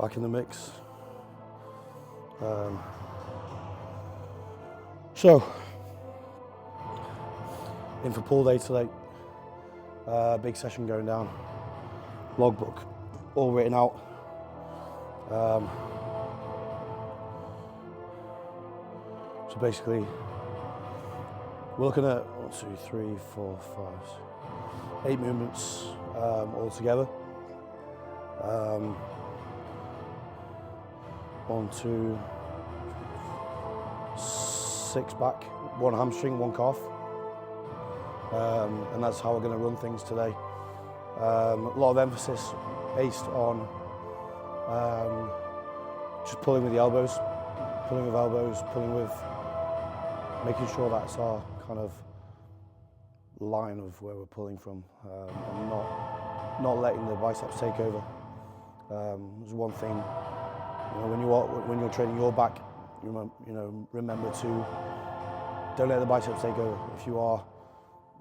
Back in the mix. So, in for pull day today. Big session going down. Logbook all written out. So basically, we're looking at 1, 2, 3, 4, 5, 8 movements all together. 1, 2, 6 back, 1 hamstring, 1 calf. And that's how we're going to run things today. A lot of emphasis based on just pulling with the elbows, pulling with making sure that's our kind of line of where we're pulling from, and not letting the biceps take over. There's one thing, when you're training your back, remember to don't let the biceps take over. If you are,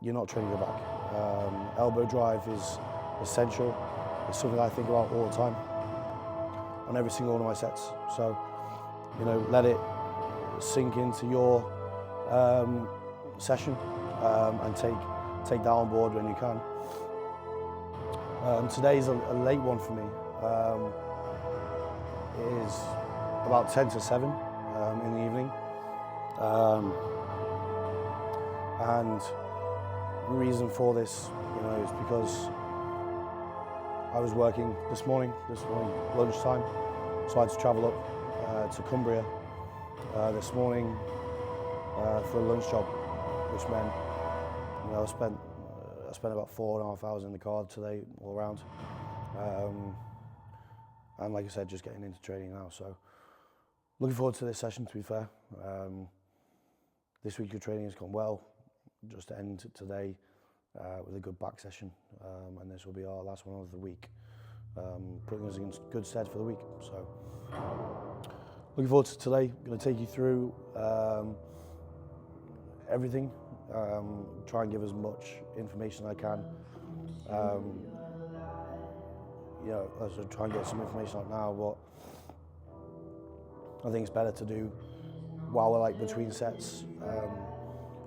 you're not training your back. Elbow drive is essential. It's something I think about all the time on every single one of my sets. So, let it sink into your session and take that on board when you can. Today's a late one for me. It is about 10 to 7 in the evening. And the reason for this, is because I was working this morning lunchtime, so I had to travel up to Cumbria this morning for a lunch job, which meant I spent about 4.5 hours in the car today all around, and like I said, just getting into training now. So looking forward to this session. To be fair, this week of training has gone well. Just to end today with a good back session, and this will be our last one of the week, putting us in good stead for the week. So looking forward to today. I'm going to take you through everything, try and give as much information as I can. As I try and get some information out now, but I think it's better to do while we're between sets.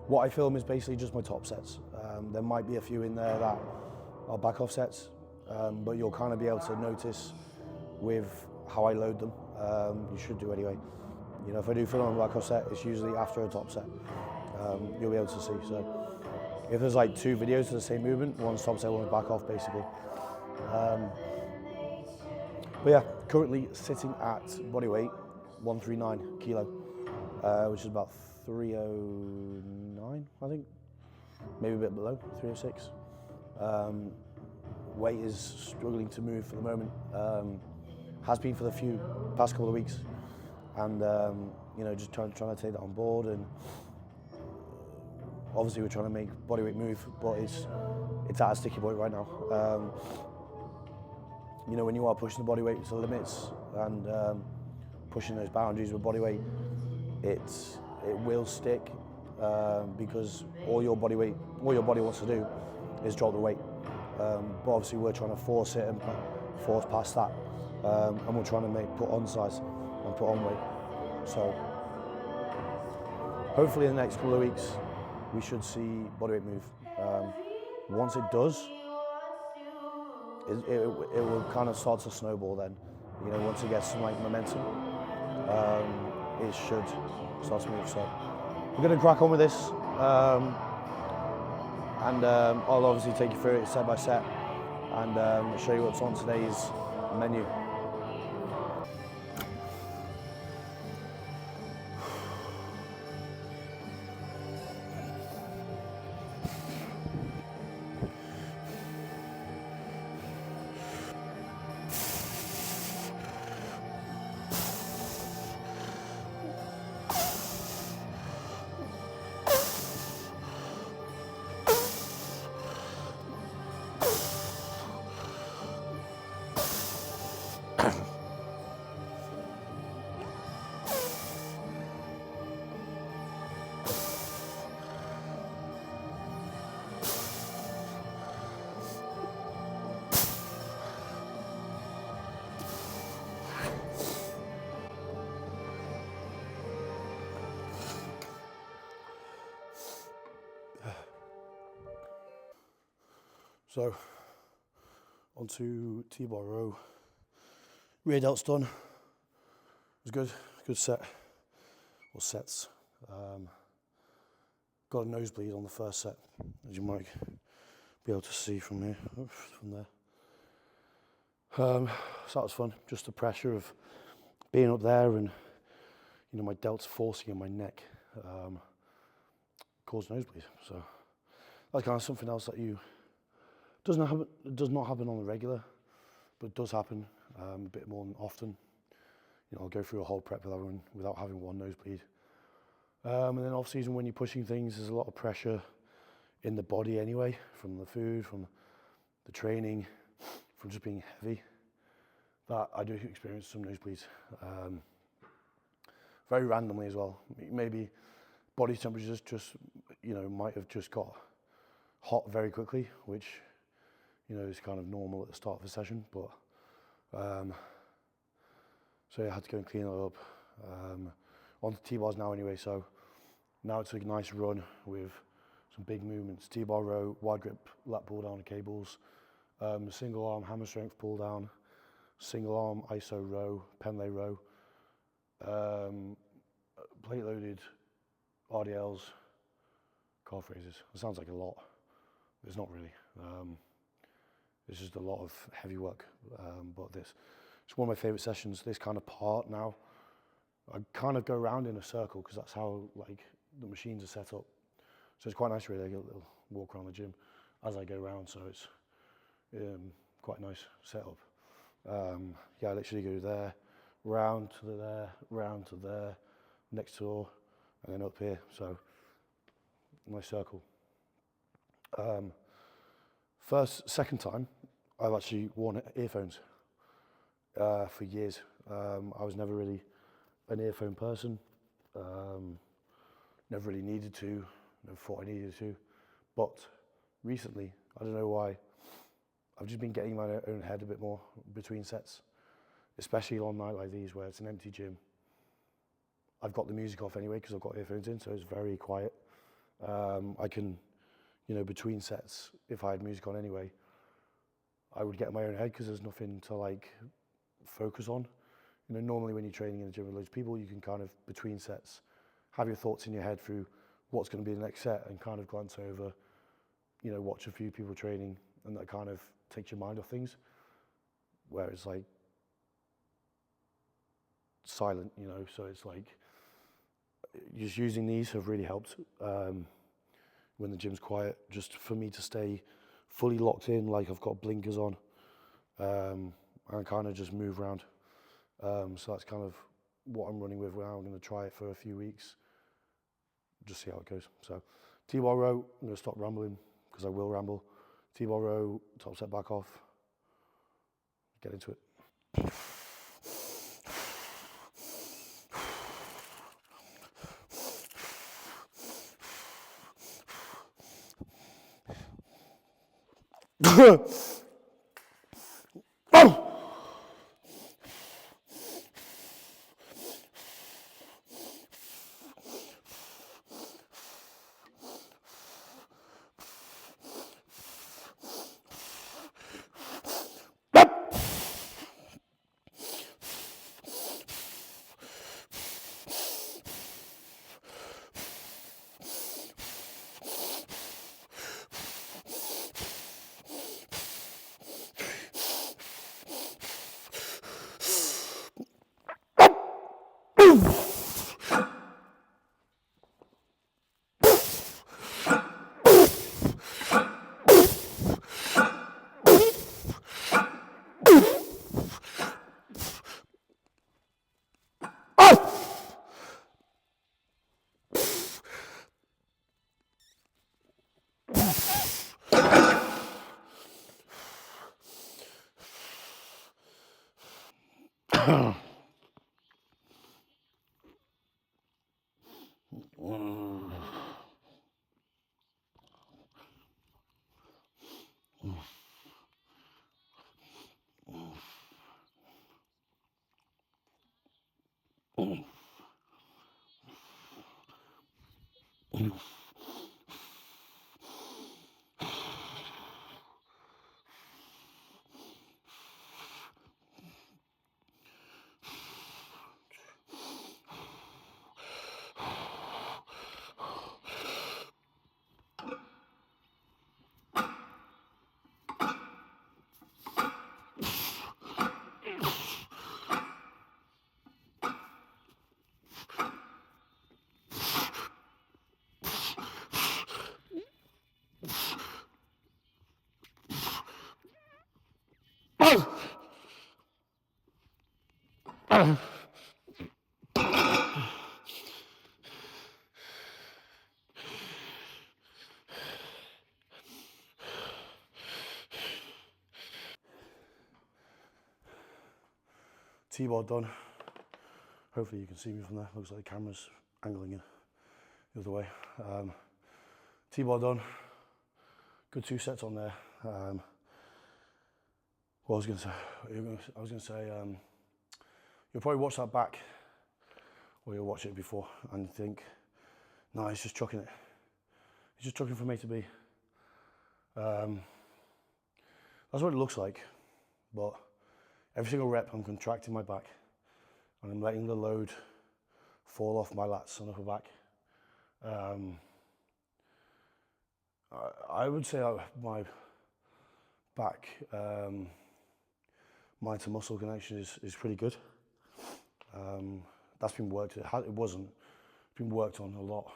What I film is basically just my top sets. There might be a few in there that are back off sets, but you'll kind of be able to notice with how I load them. You should do anyway. If I do film on a back off set, it's usually after a top set. You'll be able to see. So if there's 2 videos of the same movement, one's top set, one's back off, basically. But yeah, currently sitting at body weight 139 kilo, which is about 309, I think, maybe a bit below, 306. Weight is struggling to move for the moment, has been for the past couple of weeks, and just trying to take that on board. And obviously we're trying to make bodyweight move, but it's at a sticky point right now. When you are pushing the bodyweight to the limits and pushing those boundaries with bodyweight, it will stick, because all your body wants to do is drop the weight. But obviously we're trying to force it and force past that, and we're trying to put on size and put on weight. So hopefully in the next couple of weeks we should see bodyweight move. Once it does, it will kind of start to snowball then. Once it gets some momentum, it should start to move. So we're going to crack on with this, and I'll obviously take you through it set by set and show you what's on today's menu. So, onto T-bar row. Rear delt's done. It was good set, or sets. Got a nosebleed on the first set, as you might be able to see from here, from there. So that was fun, just the pressure of being up there and, you know, my delts forcing in my neck caused nosebleed. So that's kind of something else that does not happen on the regular, but does happen a bit more often. You know, I'll go through a whole prep without having one nosebleed. And then off season, when you're pushing things, there's a lot of pressure in the body anyway, from the food, from the training, from just being heavy, that I do experience some nosebleeds. Very randomly as well. Maybe body temperatures just, you know, might have just got hot very quickly, which, you know, is kind of normal at the start of a session, but so yeah, I had to go and clean it up. On the T-bars now anyway, so now it's a nice run with some big movements. T-bar row, wide grip lat pull down cables, single arm hammer strength pull down, single arm ISO row, pen lay row, plate loaded RDLs, calf raises. It sounds like a lot, but it's not really. It's just a lot of heavy work, but it's one of my favorite sessions, this kind of part now. I kind of go around in a circle because that's how like the machines are set up. So it's quite nice really, I get a little walk around the gym as I go around, so it's quite a nice setup. Yeah, I literally go there, round to there, round to there, next door, and then up here, so nice circle. Second time, I've actually worn earphones for years. I was never really an earphone person, never really needed to, never thought I needed to, but recently, I don't know why, I've just been getting in my own head a bit more between sets, especially on a night like these where it's an empty gym. I've got the music off anyway because I've got earphones in, so it's very quiet. I can, you know, between sets, if I had music on anyway, I would get in my own head because there's nothing to like focus on. You know, normally when you're training in a gym with loads of people, you can kind of, between sets, have your thoughts in your head through what's going to be the next set and kind of glance over, you know, watch a few people training, and that kind of takes your mind off things. Where it's like silent, you know, so it's like just using these have really helped when the gym's quiet, just for me to stay fully locked in, like I've got blinkers on, and kind of just move around. So that's kind of what I'm running with now. I'm going to try it for a few weeks, just see how it goes. So T-bar row, I'm going to stop rambling because I will ramble. T-bar row, top set back off, get into it. T-bar done. Hopefully you can see me from there. Looks like the camera's angling in the other way. T-bar done. Good 2 sets on there. What was I was going to say, you'll probably watch that back, or you'll watch it before and think, no, he's just chucking it. He's just chucking from A to B. That's what it looks like, but every single rep I'm contracting my back and I'm letting the load fall off my lats and upper back. I would say my back mind to muscle connection is pretty good. That's been worked. It wasn't. It's been worked on a lot.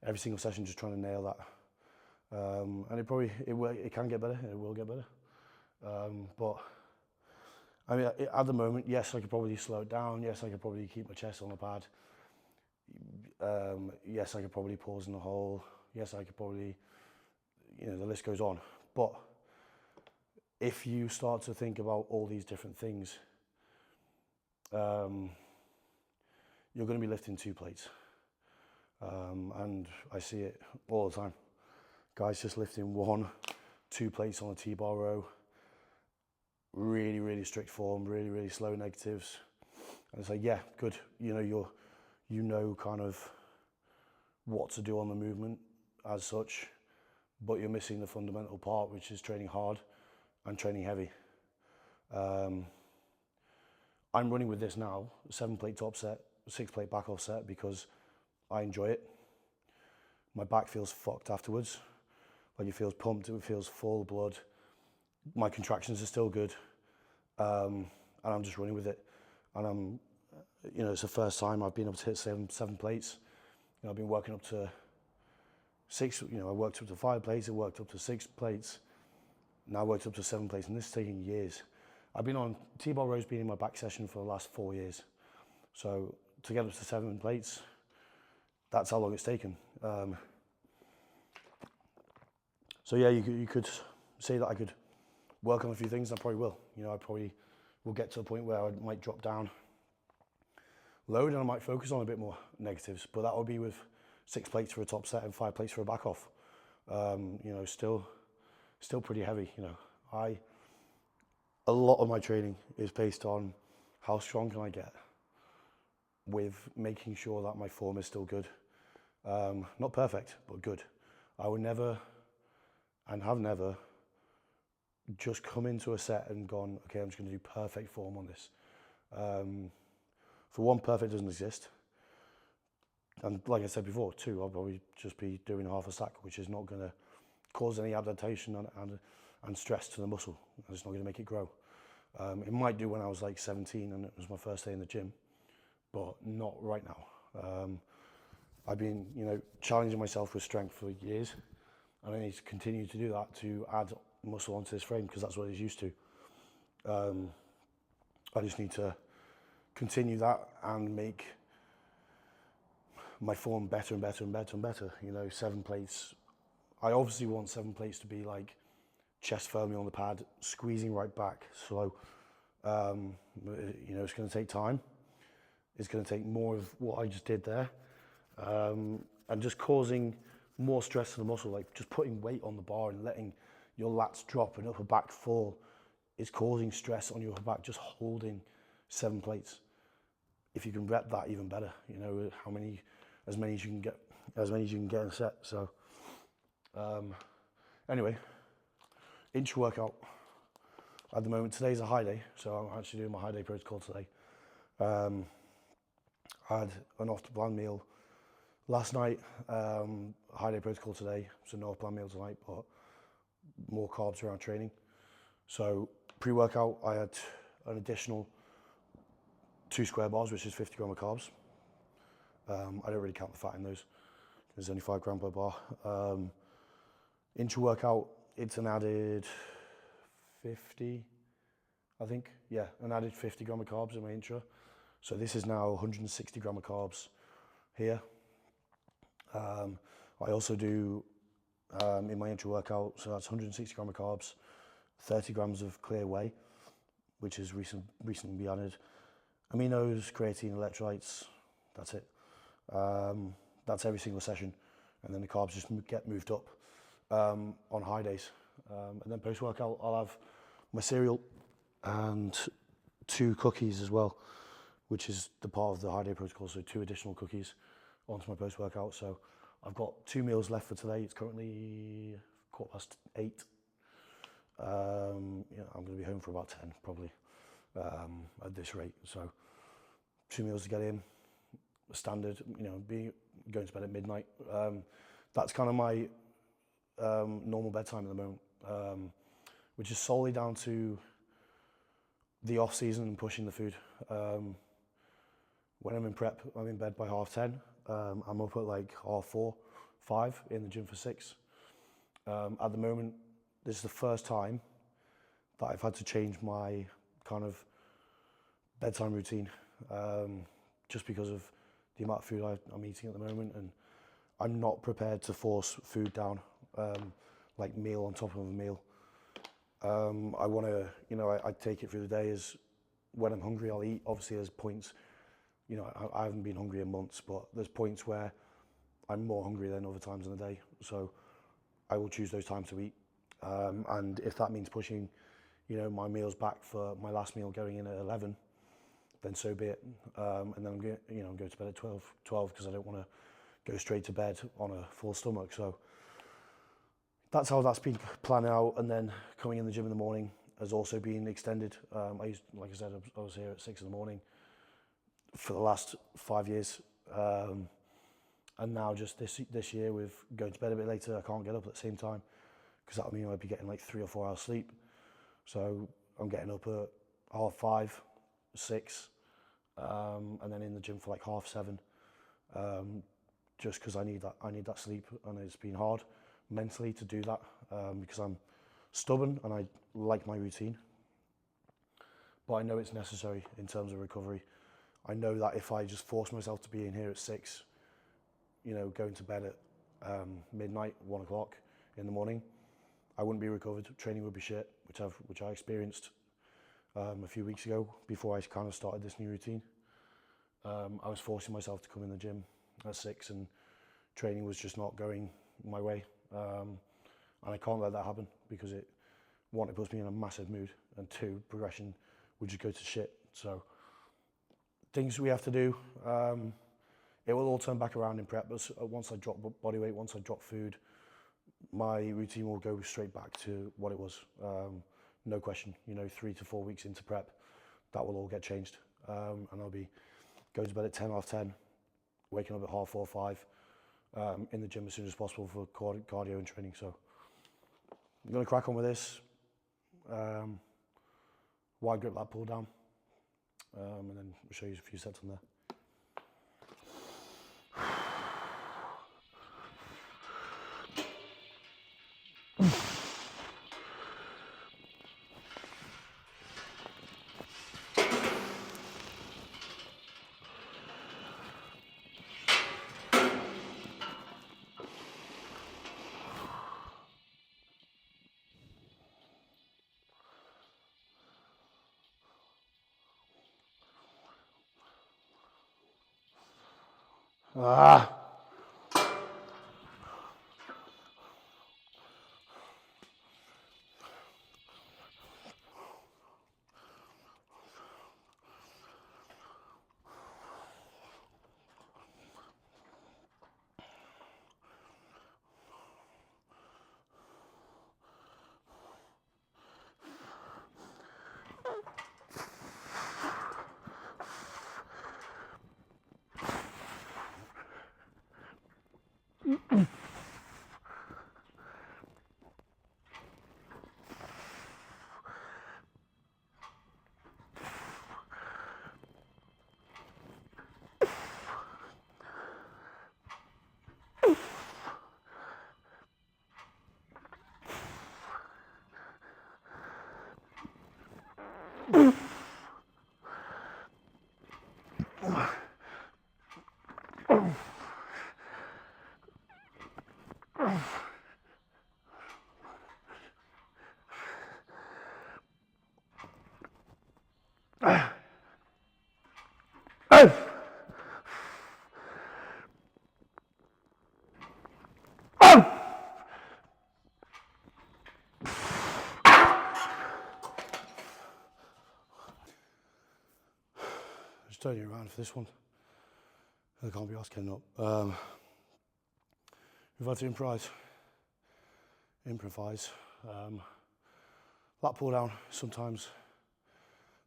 Every single session, just trying to nail that. And it can get better. It will get better. But I mean, at the moment, yes, I could probably slow it down. Yes, I could probably keep my chest on the pad. Yes, I could probably pause in the hole. Yes, I could probably, the list goes on. But if you start to think about all these different things, you're going to be lifting 2 plates. And I see it all the time. Guys just lifting 1, 2 plates on a T-bar row. Really, really strict form, really, really slow negatives. And it's like, yeah, good. You know kind of what to do on the movement as such, but you're missing the fundamental part, which is training hard and training heavy. I'm running with this now, 7-plate top set, 6-plate back off set, because I enjoy it. My back feels fucked afterwards. Like, it feels pumped, it feels full of blood. My contractions are still good. And I'm just running with it. And it's the first time I've been able to hit 7 plates. I've been working up to 6, I worked up to 5 plates, I worked up to 6 plates. Now I worked up to 7 plates, and this is taking years. I've been on T-bar rows, been in my back session for the last 4 years. So to get up to 7 plates, that's how long it's taken. So yeah, you could say that I could work on a few things. I probably will. I probably will get to a point where I might drop down load and I might focus on a bit more negatives, but that would be with 6 plates for a top set and 5 plates for a back off. Still pretty heavy. A lot of my training is based on how strong can I get with making sure that my form is still good. Not perfect, but good. I would never, and have never, just come into a set and gone, okay, I'm just going to do perfect form on this. For one, perfect doesn't exist. And like I said before, 2, I'll probably just be doing half a stack, which is not going to cause any adaptation and stress to the muscle. It's not going to make it grow. It might do when I was like 17 and it was my first day in the gym, but not right now. I've been, challenging myself with strength for years, and I need to continue to do that to add muscle onto this frame, because that's what it's used to. I just need to continue that and make my form better and better and better and better. 7 plates. I obviously want 7 plates to be like chest firmly on the pad, squeezing right back, slow. It's going to take time. It's going to take more of what I just did there, and just causing more stress to the muscle, like just putting weight on the bar and letting your lats drop and upper back fall is causing stress on your upper back, just holding 7 plates. If you can rep that, even better. As many as you can get in a set. So anyway, inch workout at the moment. Today's a high day, so I'm actually doing my high day protocol today. I had an off-plan meal last night, high day protocol today, so no off-plan meal tonight, but more carbs around training. So pre-workout, I had an additional 2 square bars, which is 50 gram of carbs. I don't really count the fat in those. There's only 5 gram per bar. Intra workout, it's an added 50. I think. Yeah, and added 50 gram of carbs in my intro. So this is now 160 gram of carbs here. I also do in my intro workout, so that's 160 gram of carbs, 30 grams of clear whey, which has recently been added. Aminos, creatine, electrolytes, that's it. That's every single session. And then the carbs just get moved up on high days. And then post-workout, I'll have my cereal and 2 cookies as well, which is the part of the high day protocol. So 2 additional cookies onto my post-workout. So I've got 2 meals left for today. It's currently 8:15. Yeah, I'm going to be home for about 10 probably at this rate. So 2 meals to get in, standard, going to bed at midnight. That's kind of my normal bedtime at the moment, which is solely down to the off season and pushing the food. When I'm in prep, I'm in bed by 10:30. I'm up at like 4:30, 5 in the gym for 6. At the moment, this is the first time that I've had to change my kind of bedtime routine, just because of the amount of food I'm eating at the moment, and I'm not prepared to force food down, like meal on top of a meal. I want to, I take it through the day as when I'm hungry, I'll eat. Obviously, there's points, I haven't been hungry in months, but there's points where I'm more hungry than other times in the day. So I will choose those times to eat. And if that means pushing, my meals back for my last meal going in at 11, then so be it. And then I'm going, I'm going to bed at 12 because I don't want to go straight to bed on a full stomach. So that's how that's been planned out. And then coming in the gym in the morning has also been extended. Like I said, I was here at 6 in the morning for the last 5 years. And now just this year with going to bed a bit later, I can't get up at the same time because that would mean I'd be getting like 3 or 4 hours sleep. So I'm getting up at 5:30, 6, and then in the gym for like 7:30, just because I need that sleep, and it's been hard mentally to do that because I'm stubborn and I like my routine. But I know it's necessary in terms of recovery. I know that if I just force myself to be in here at 6, going to bed at midnight, 1 o'clock in the morning, I wouldn't be recovered. Training would be shit, which I experienced a few weeks ago before I kind of started this new routine. I was forcing myself to come in the gym at 6 and training was just not going my way. And I can't let that happen because it puts me in a massive mood, and 2, progression would just go to shit. So things we have to do, it will all turn back around in prep, but once I drop body weight, once I drop food, my routine will go straight back to what it was. No question, 3 to 4 weeks into prep, that will all get changed. And I'll be going to bed at 10:30, waking up at 4:30, 5, in the gym as soon as possible for cardio and training. So I'm going to crack on with this. Wide grip lat pull down, and then I'll show you a few sets on there. Ah! Just turning around for this one. I can't be asked getting up. We've had to improvise. Lat pull down, sometimes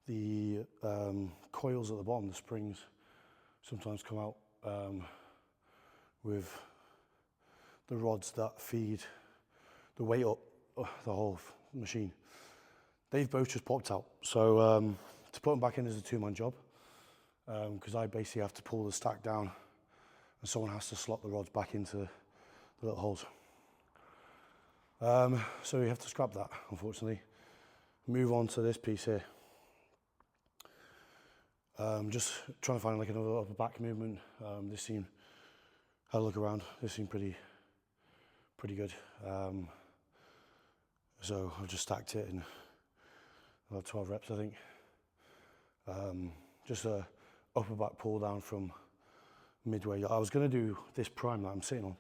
the coils at the bottom, the springs, sometimes come out with the rods that feed the weight up the whole machine. They've both just popped out. So to put them back in is a two-man job, because I basically have to pull the stack down and someone has to slot the rods back into the little holes. So we have to scrap that, unfortunately. Move on to this piece here. Just trying to find like another upper back movement. This seemed, had a look around, this seemed pretty good. So I've just stacked it in about 12 reps, I think. Just a upper back pull down from midway. I was going to do this prime that I'm sitting on,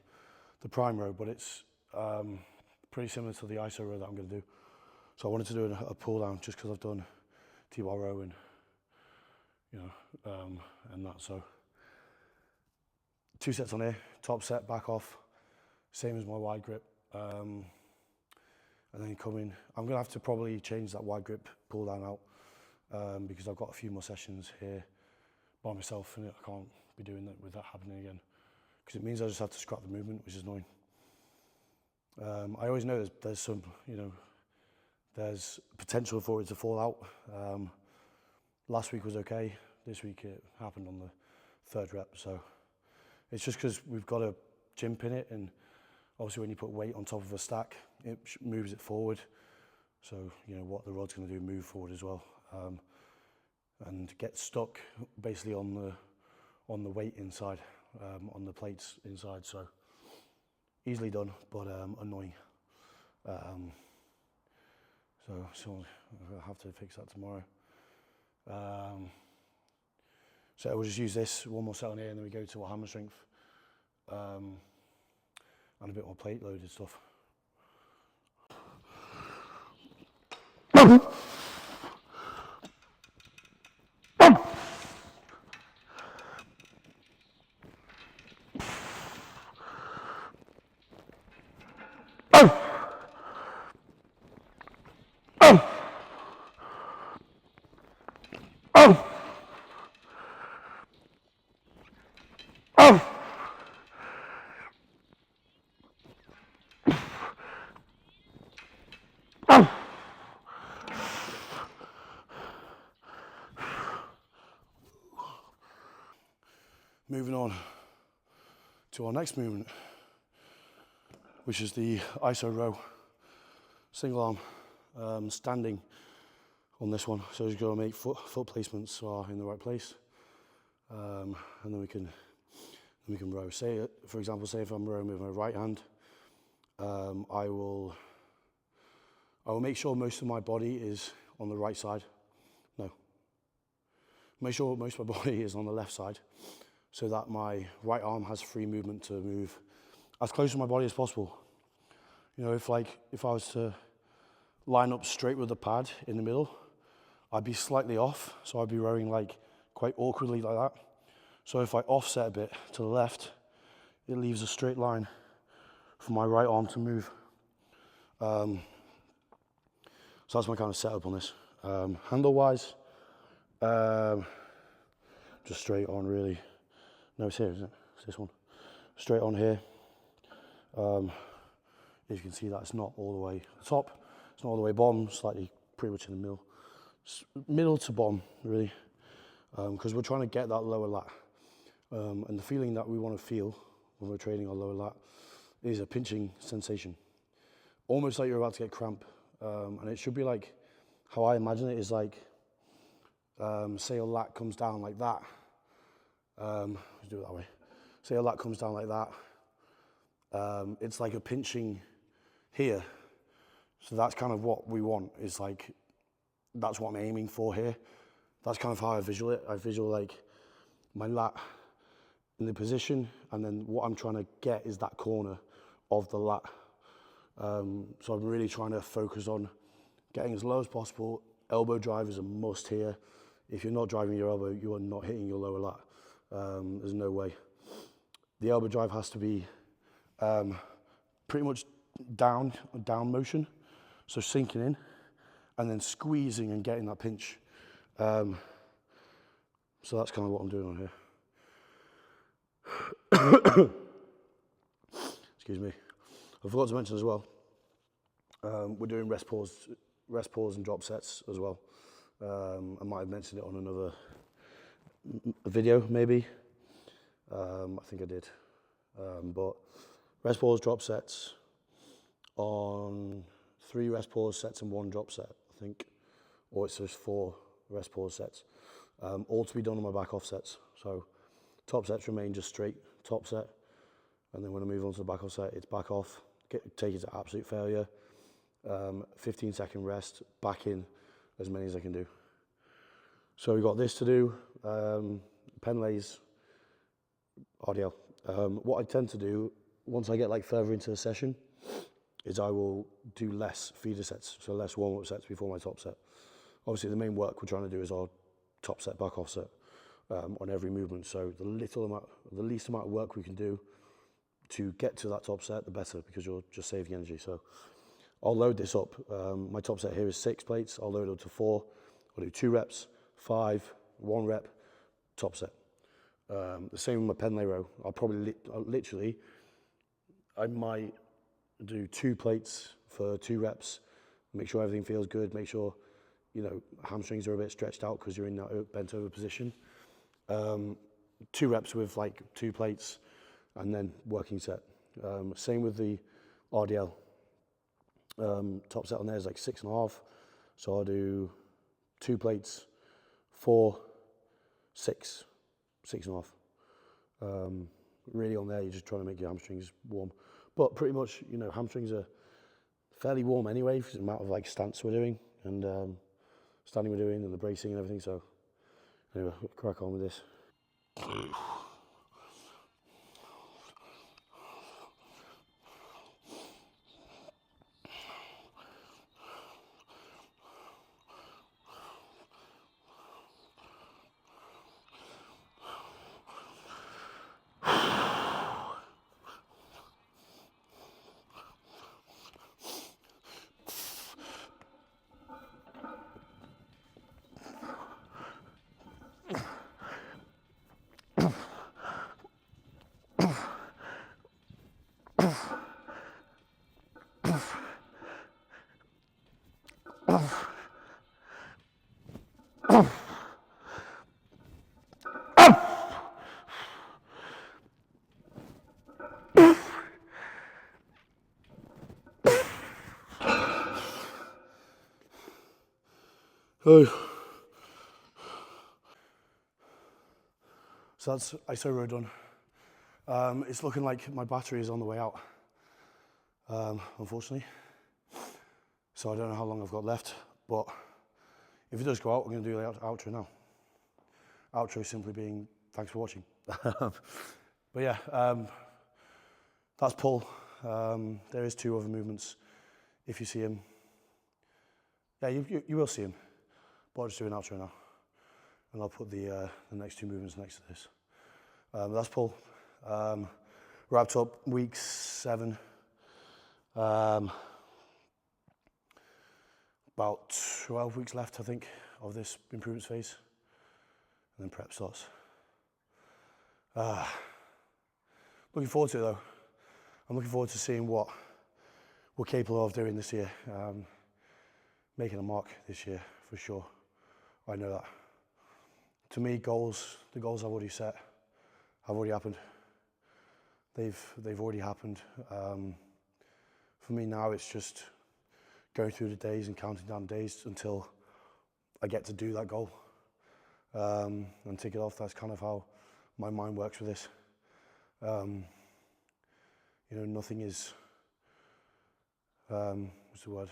the prime row, but it's pretty similar to the ISO row that I'm going to do. So I wanted to do a pull down just because I've done T-bar row and and that. So 2 sets on here, top set, back off, same as my wide grip. And then come in. I'm going to have to probably change that wide grip pull down out because I've got a few more sessions here by myself and I can't be doing that with that happening again because it means I just have to scrap the movement, which is annoying. I always know there's some, there's potential for it to fall out. Last week was okay. This week it happened on the 3rd rep. So it's just because we've got a gym pin it, and obviously when you put weight on top of a stack, it moves it forward. So what the rod's going to do, move forward as well, and get stuck basically on the weight inside, on the plates inside. So easily done, but annoying. So I'll have to fix that tomorrow. So we'll just use this one more set on here, and then we go to our hammer strength and a bit more plate loaded stuff. Moving on to our next movement, which is the ISO row, single arm, standing on this one. So you've got to make foot placements are in the right place, and then we can row. Say, for example, if I'm rowing with my right hand, I will make sure most of my body is on the right side. No. Make sure most of my body is on the left side, so that my right arm has free movement to move as close to my body as possible. If I was to line up straight with the pad in the middle, I'd be slightly off, so I'd be rowing quite awkwardly like that. So if I offset a bit to the left, it leaves a straight line for my right arm to move. So that's my kind of setup on this. Handle-wise, just straight on really. No, it's here, isn't it? It's this one. Straight on here. As you can see, that's not all the way top. It's not all the way bottom, slightly pretty much in the middle. Middle to bottom, really. Because we're trying to get that lower lat. And the feeling that we want to feel when we're training our lower lat is a pinching sensation. Almost like you're about to get cramp. And it should be like, how I imagine it is like say your lat comes down like that. Let's do it that way. Say your lat comes down like that. It's like a pinching here. So that's kind of what we want, is like, that's what I'm aiming for here. That's kind of how I visual it. I visual like my lat in the position, and then what I'm trying to get is that corner of the lat. So I'm really trying to focus on getting as low as possible. Elbow drive is a must here. If you're not driving your elbow, you are not hitting your lower lat. There's no way. The elbow drive has to be pretty much down motion, so sinking in, and then squeezing and getting that pinch. So that's kind of what I'm doing on here. Excuse me. I forgot to mention as well, we're doing rest pause and drop sets as well. I might have mentioned it on another video, maybe. I think I did. But rest pause drop sets on 3 rest pause sets and 1 drop set, I think. Or it's just 4 rest pause sets. All to be done on my back offsets. So top sets remain just straight top set. And then when I move on to the back offset, it's back off, take it to absolute failure. 15-second rest, back in as many as I can do. So we've got this to do, pen lays, RDL. What I tend to do, once I get like further into the session, is I will do less feeder sets, so less warm-up sets before my top set. Obviously the main work we're trying to do is our top set, back offset on every movement. So the least amount of work we can do to get to that top set, the better, because you're just saving energy. So I'll load this up. My top set here is 6 plates. I'll load it up to 4. I'll do 2 reps, 5, 1 rep, top set. The same with my pen lay row. I'll probably literally, I might do 2 plates for 2 reps, make sure everything feels good, make sure, you know, hamstrings are a bit stretched out because you're in that bent over position. 2 reps with like 2 plates and then working set. Same with the RDL. Top set on there is like 6.5. So I'll do 2 plates, 4, 6, 6.5. Really on there, you're just trying to make your hamstrings warm. But pretty much, you know, hamstrings are fairly warm anyway for the amount of like stance we're doing and standing we're doing and the bracing and everything. So anyway, we'll crack on with this. So that's ISO row done. It's looking like my battery is on the way out, unfortunately. So I don't know how long I've got left, but if it does go out, we're going to do the outro now. Outro simply being thanks for watching. But yeah, that's pull. There is 2 other movements. If you see him, yeah, you will see him. But I'll just do an outro now, and I'll put the next 2 movements next to this. That's pull. Wrapped up week 7. About 12 weeks left, I think, of this improvements phase, and then prep starts. Looking forward to it though. I'm looking forward to seeing what we're capable of doing this year. Making a mark this year for sure. I know that. To me, the goals I've already set have already happened. They've already happened. For me now, it's just going through the days and counting down days until I get to do that goal. and tick it off. That's kind of how my mind works with this. You know, nothing is, what's the word,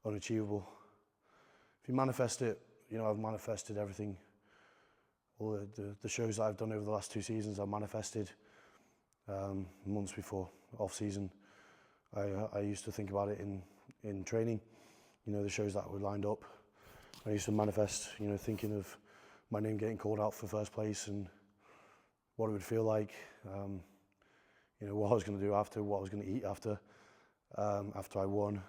unachievable. If you manifest it, you know, I've manifested everything. All the shows that I've done over the last 2 seasons, I've manifested months before off-season. I used to think about it in training, you know, the shows that were lined up. I used to manifest, you know, thinking of my name getting called out for first place and what it would feel like, you know, what I was going to do after, what I was going to eat after I won.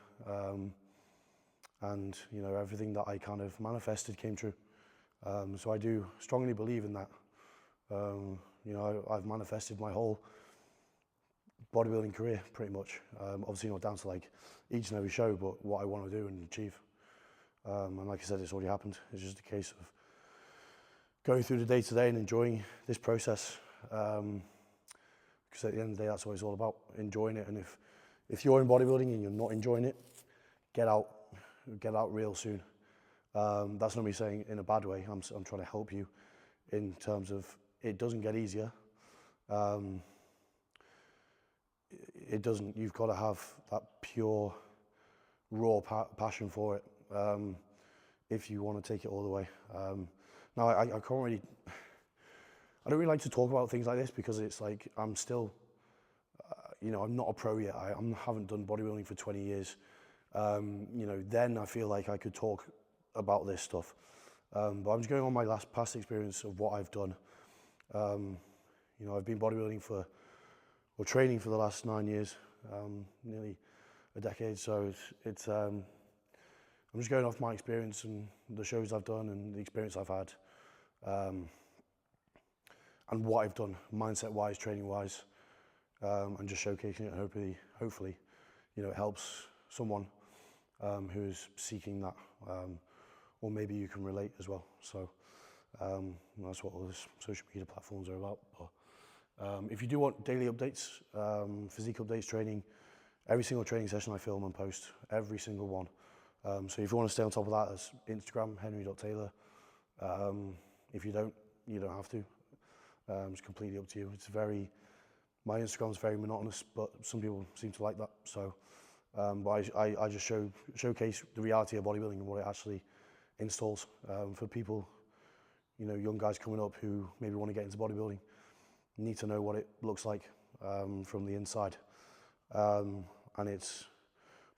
And, you know, everything that I kind of manifested came true. So I do strongly believe in that. You know, I've manifested my whole bodybuilding career pretty much. Obviously not down to like each and every show, but what I want to do and achieve. And like I said, it's already happened. It's just a case of going through the day-to-day and enjoying this process. Because at the end of the day, that's what it's all about, enjoying it. And if you're in bodybuilding and you're not enjoying it, get out real soon. That's not me saying in a bad way. I'm trying to help you in terms of it doesn't get easier. It doesn't. You've got to have that pure, raw passion for it if you want to take it all the way. Now, I can't really. I don't really like to talk about things like this because it's like I'm still, you know, I'm not a pro yet. I haven't done bodybuilding for 20 years. You know, then I feel like I could talk about this stuff. But I'm just going on my past experience of what I've done. You know, I've been bodybuilding or training for the last 9 years, nearly a decade. So I'm just going off my experience and the shows I've done and the experience I've had, and what I've done, mindset-wise, training-wise, and just showcasing it. Hopefully, you know, it helps someone who's seeking that, or maybe you can relate as well. So that's what all these social media platforms are about. But if you do want daily updates, physique updates, training, every single training session I film and post, every single one. So if you want to stay on top of that, that's Instagram, henry.taylor. If you don't have to. It's completely up to you. My Instagram's very monotonous, but some people seem to like that. So, but I just showcase the reality of bodybuilding and what it actually installs for people, you know, young guys coming up who maybe want to get into bodybuilding, need to know what it looks like from the inside. And it's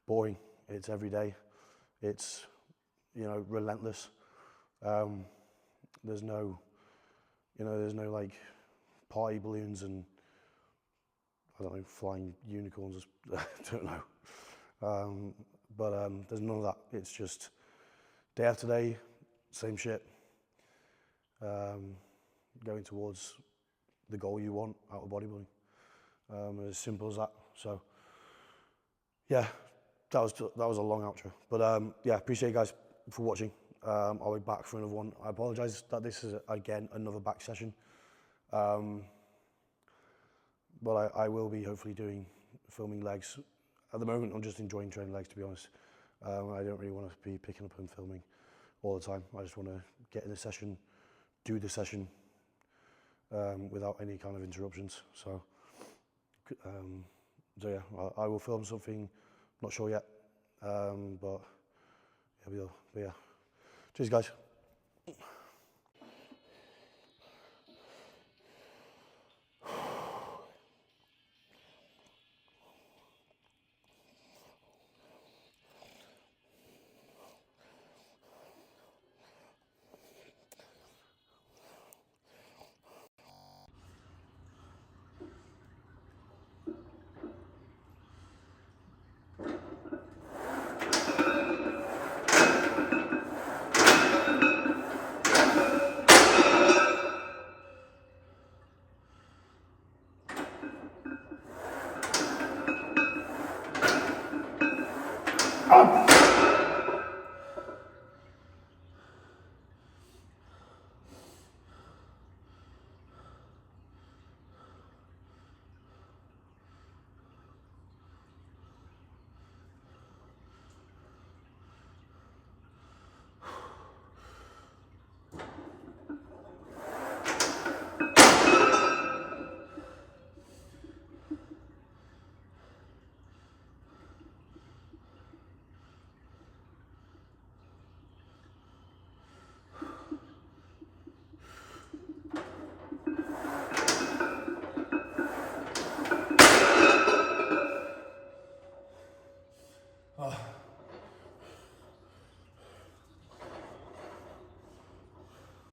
boring. It's every day. It's, you know, relentless. There's no like party balloons and I don't know, flying unicorns. I don't know. But there's none of that. It's just day after day, same shit. Going towards the goal you want out of bodybuilding. As simple as that. So yeah, that was a long outro. But yeah, appreciate you guys for watching. I'll be back for another one. I apologise that this is again another back session. But I will be hopefully filming legs. At the moment, I'm just enjoying training legs, to be honest. I don't really want to be picking up and filming all the time. I just want to get in the session, do the session without any kind of interruptions. So yeah, I will film something. Not sure yet, but yeah, we will. But yeah, cheers, guys.